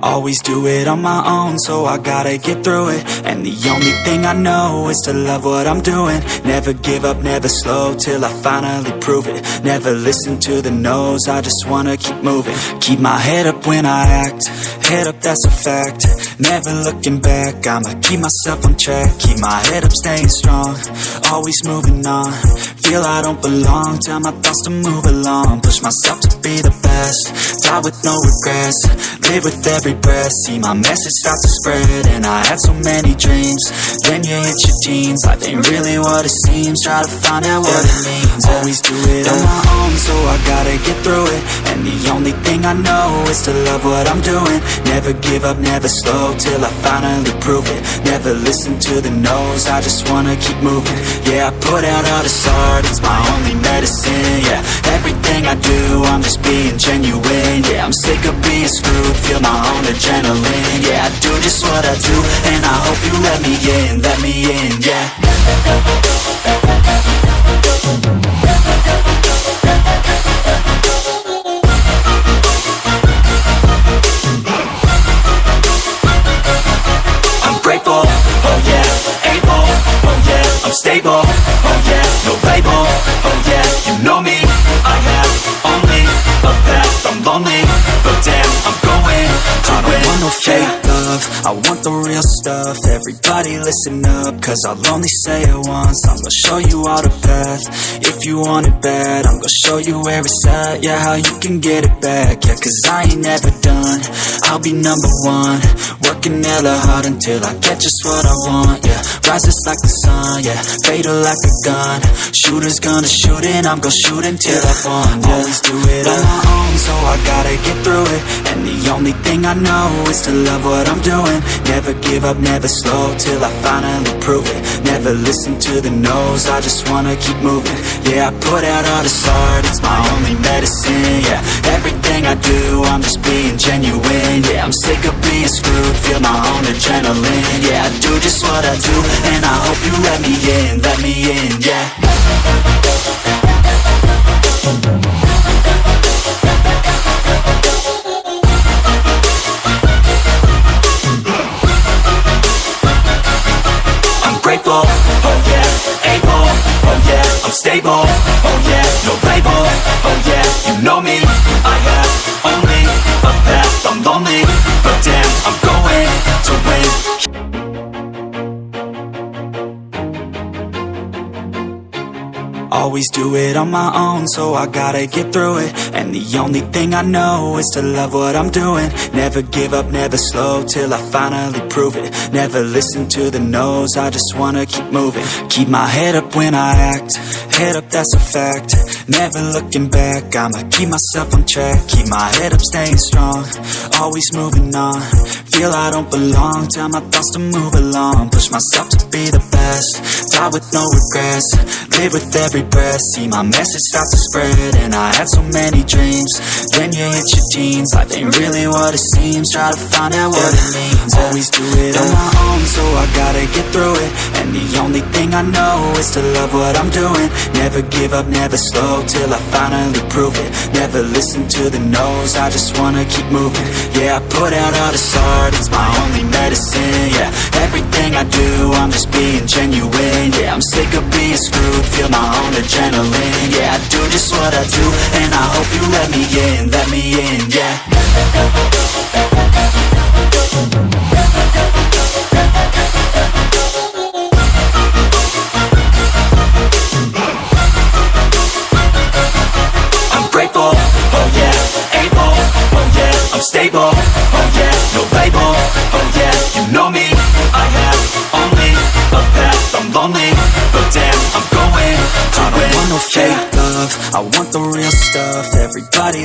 Always do it on my own, so I gotta get through it. And the only thing I know is to love what I'm doing. Never give up, never slow, till I finally prove it. Never listen to the no's, I just wanna keep moving. Keep my head up when I act, head up, that's a fact. Never looking back, I'ma keep myself on track. Keep my head up, staying strong, always moving on. Feel I don't belong, tell my thoughts to move along. Push myself to be the best, die with no regrets. Live with every breath, see my message start to spread. And I had so many dreams, then you hit your teens. Life ain't really what it seems, try to find out what it means. Always do it on my own, so I gotta get through it. And the only thing I know is to love what I'm doing. Never give up, never slow, till I finally prove it. Never listen to the no's, I just wanna keep moving. Yeah, I put out all this art, it's my only medicine. Yeah, everything I do, I'm just being genuine. Yeah, I'm sick of being screwed, feel my own adrenaline. Yeah, I do just what I do, and I hope you let me in, yeah. I'm grateful, oh yeah, able, oh yeah, I'm stable, oh yeah, no label, oh yeah, you know me, I have only a path, I'm lonely, but damn, I'm going to win. I don't want no fake love, I want the real stuff. Everybody listen up, cause I'll only say it once. I'm gonna show you all the path, if you want it bad. I'm gonna show you where it's at, yeah, how you can get it back. Yeah, cause I ain't never done, I'll be number one. Working hella hard until I get just what I want, yeah. Rises like the sun, yeah, fatal like a gun. Shooter's gonna shoot and I'm gonna shoot until I won, yeah. Always do it on my own, so I gotta get through it. And the only thing I know is to love what I'm doing. Never give up, never slow, till I finally prove it. Never listen to the no's, I just wanna keep moving. Yeah, I put out all this art, it's my only medicine. Yeah, everything I do, I'm just being genuine. Yeah, I'm sick of being screwed, feel my own adrenaline. Yeah, I do just what I do, and I hope you let me in, yeah. I'm grateful, oh yeah, able, oh yeah, I'm stable, oh yeah, no label, oh yeah, you know me, I have only a path, I'm lonely, but damn, I'm going to win. Always do it on my own, so I gotta get through it. And the only thing I know is to love what I'm doing. Never give up, never slow, till I finally prove it. Never listen to the no's, I just wanna keep moving. Keep my head up when I act, head up, that's a fact. Never looking back, I'ma keep myself on track. Keep my head up, staying strong, always moving on. Feel I don't belong, tell my thoughts to move along. Push myself to be the best, die with no regrets. Live with every breath, see my message start to spread. And I had so many dreams, then you hit your teens. Life ain't really what it seems, try to find out what it means. Always do it on my own, so I gotta get through it. And the only thing I know is to love what I'm doing. Never give up, never slow, till I finally prove it. Never listen to the no's, I just wanna keep moving. Yeah, I put out all this art, it's my only medicine. Yeah, everything I do, I'm just being genuine. Yeah, I'm sick of being screwed, feel my own adrenaline. Yeah, I do just what I do, and I hope you let me in, yeah. I'm grateful, oh yeah, able, oh yeah, I'm stable, oh yeah, no label, oh yeah, you know me, I have only a path, I'm lonely, but damn, I'm going to win. I don't want no fake love, I want the real stuff. Everybody